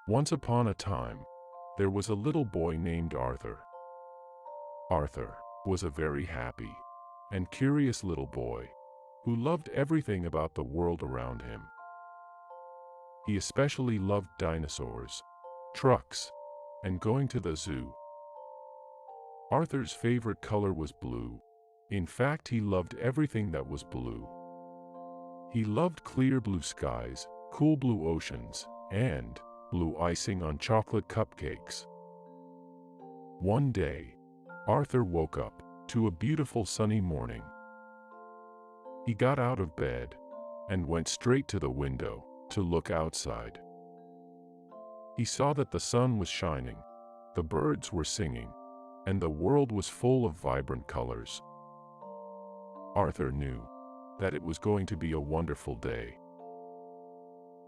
Once upon a time, there was a little boy named Arthur. Arthur was a very happy and curious little boy who loved everything about the world around him. He especially loved dinosaurs, trucks, and going to the zoo. Arthur's favorite color was blue. In fact, he loved everything that was blue. He loved clear blue skies, cool blue oceans, and blue icing on chocolate cupcakes. One day, Arthur woke up to a beautiful sunny morning. He got out of bed and went straight to the window to look outside. He saw that the sun was shining, the birds were singing, and the world was full of vibrant colors. Arthur knew that it was going to be a wonderful day.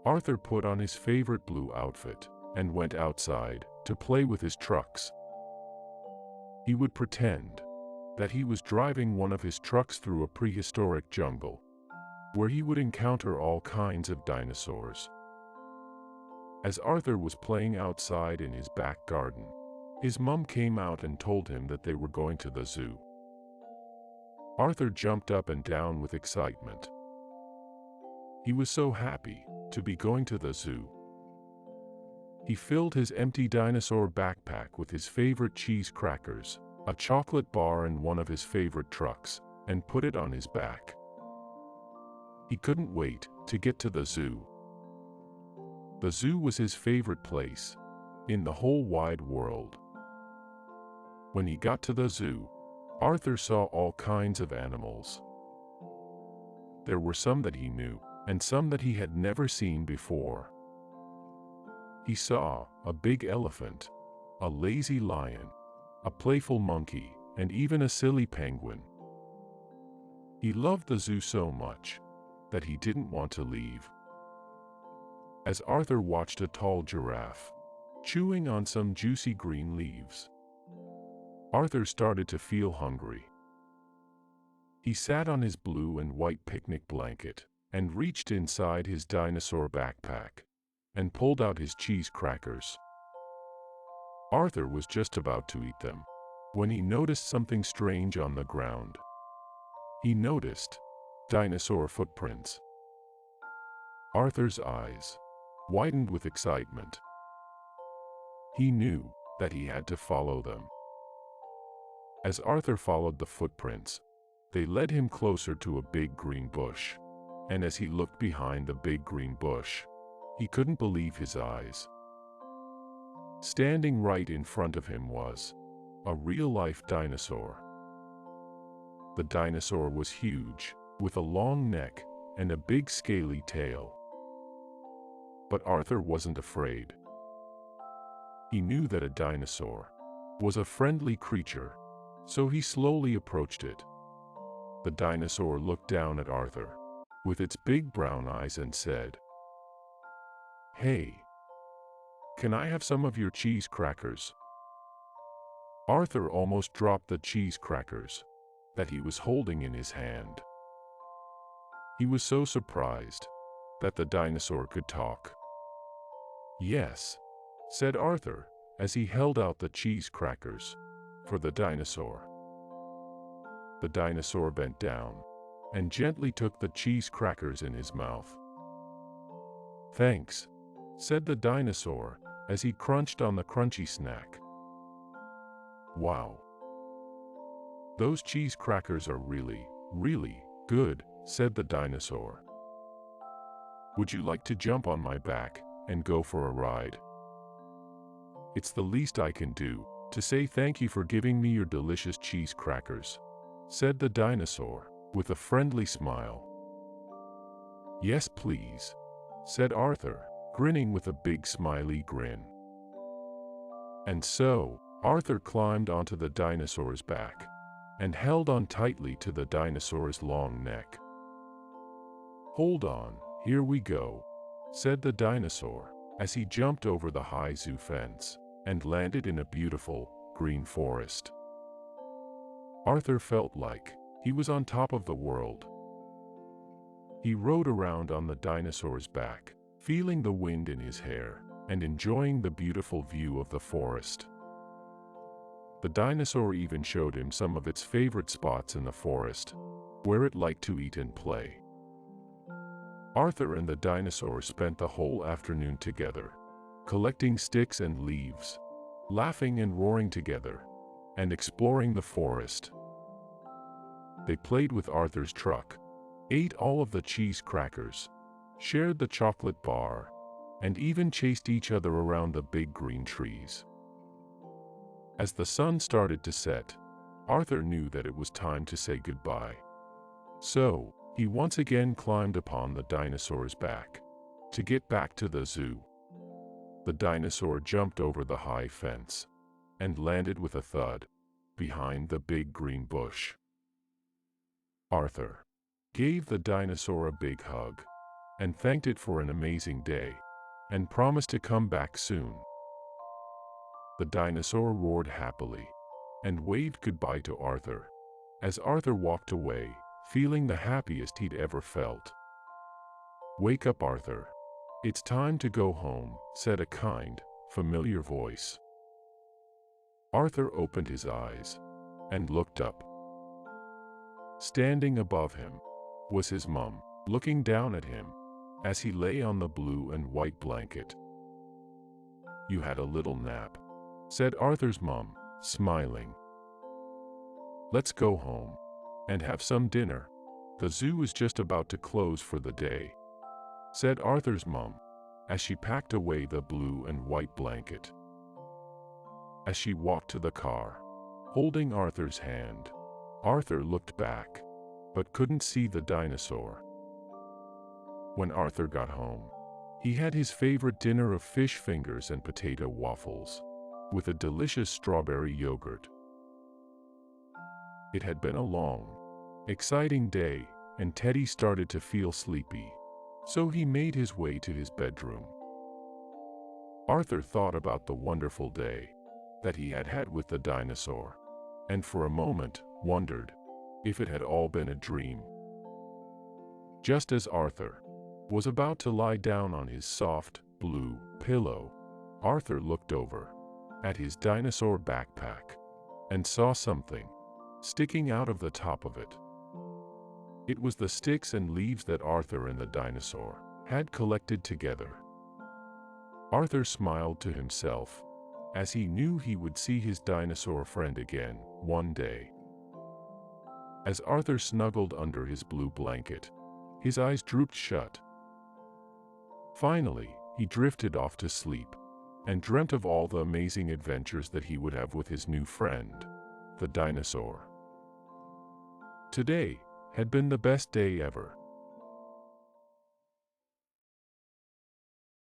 Arthur put on his favorite blue outfit and went outside to play with his trucks. He would pretend that he was driving one of his trucks through a prehistoric jungle, where he would encounter all kinds of dinosaurs. As Arthur was playing outside in his back garden, his mom came out and told him that they were going to the zoo. Arthur jumped up and down with excitement. He was so happy to be going to the zoo. He filled his empty dinosaur backpack with his favorite cheese crackers, a chocolate bar, and one of his favorite trucks, and put it on his back. He couldn't wait to get to the zoo. The zoo was his favorite place in the whole wide world. When he got to the zoo, Arthur saw all kinds of animals. There were some that he knew, and some that he had never seen before. He saw a big elephant, a lazy lion, a playful monkey, and even a silly penguin. He loved the zoo so much that he didn't want to leave. As Arthur watched a tall giraffe chewing on some juicy green leaves, Arthur started to feel hungry. He sat on his blue and white picnic blanket and reached inside his dinosaur backpack and pulled out his cheese crackers. Arthur was just about to eat them when he noticed something strange on the ground. He noticed dinosaur footprints. Arthur's eyes widened with excitement. He knew that he had to follow them. As Arthur followed the footprints, they led him closer to a big green bush, and as he looked behind the big green bush, he couldn't believe his eyes. Standing right in front of him was a real-life dinosaur. The dinosaur was huge, with a long neck and a big scaly tail. But Arthur wasn't afraid. He knew that a dinosaur was a friendly creature, so he slowly approached it. The dinosaur looked down at Arthur with its big brown eyes and said, "Hey, can I have some of your cheese crackers?" Arthur almost dropped the cheese crackers that he was holding in his hand. He was so surprised that the dinosaur could talk. "Yes," said Arthur as he held out the cheese crackers for the dinosaur. The dinosaur bent down and gently took the cheese crackers in his mouth. "Thanks," said the dinosaur as he crunched on the crunchy snack. "Wow. Those cheese crackers are really, really good," said the dinosaur. "Would you like to jump on my back and go for a ride? It's the least I can do to say thank you for giving me your delicious cheese crackers," said the dinosaur with a friendly smile. "Yes, please," said Arthur, grinning with a big smiley grin. And so, Arthur climbed onto the dinosaur's back and held on tightly to the dinosaur's long neck. "Hold on, here we go," said the dinosaur as he jumped over the high zoo fence and landed in a beautiful, green forest. Arthur felt like he was on top of the world. He rode around on the dinosaur's back, feeling the wind in his hair and enjoying the beautiful view of the forest. The dinosaur even showed him some of its favorite spots in the forest, where it liked to eat and play. Arthur and the dinosaur spent the whole afternoon together, collecting sticks and leaves, laughing and roaring together, and exploring the forest. They played with Arthur's truck, ate all of the cheese crackers, shared the chocolate bar, and even chased each other around the big green trees. As the sun started to set, Arthur knew that it was time to say goodbye. So, he once again climbed upon the dinosaur's back to get back to the zoo. The dinosaur jumped over the high fence and landed with a thud behind the big green bush. Arthur gave the dinosaur a big hug and thanked it for an amazing day and promised to come back soon. The dinosaur roared happily and waved goodbye to Arthur as Arthur walked away, feeling the happiest he'd ever felt. "Wake up, Arthur. It's time to go home," said a kind, familiar voice. Arthur opened his eyes and looked up. Standing above him was his mom, looking down at him as he lay on the blue and white blanket. "You had a little nap," said Arthur's mom, smiling. "Let's go home and have some dinner. The zoo is just about to close for the day," said Arthur's mom as she packed away the blue and white blanket. As she walked to the car, holding Arthur's hand, Arthur looked back, but couldn't see the dinosaur. When Arthur got home, he had his favorite dinner of fish fingers and potato waffles, with a delicious strawberry yogurt. It had been a long, exciting day, and Teddy started to feel sleepy, so he made his way to his bedroom. Arthur thought about the wonderful day that he had had with the dinosaur, and for a moment wondered if it had all been a dream. Just as Arthur was about to lie down on his soft, blue pillow, Arthur looked over at his dinosaur backpack and saw something sticking out of the top of it. It was the sticks and leaves that Arthur and the dinosaur had collected together. Arthur smiled to himself as he knew he would see his dinosaur friend again one day. As Arthur snuggled under his blue blanket, his eyes drooped shut. Finally, he drifted off to sleep and dreamt of all the amazing adventures that he would have with his new friend, the dinosaur. Today had been the best day ever.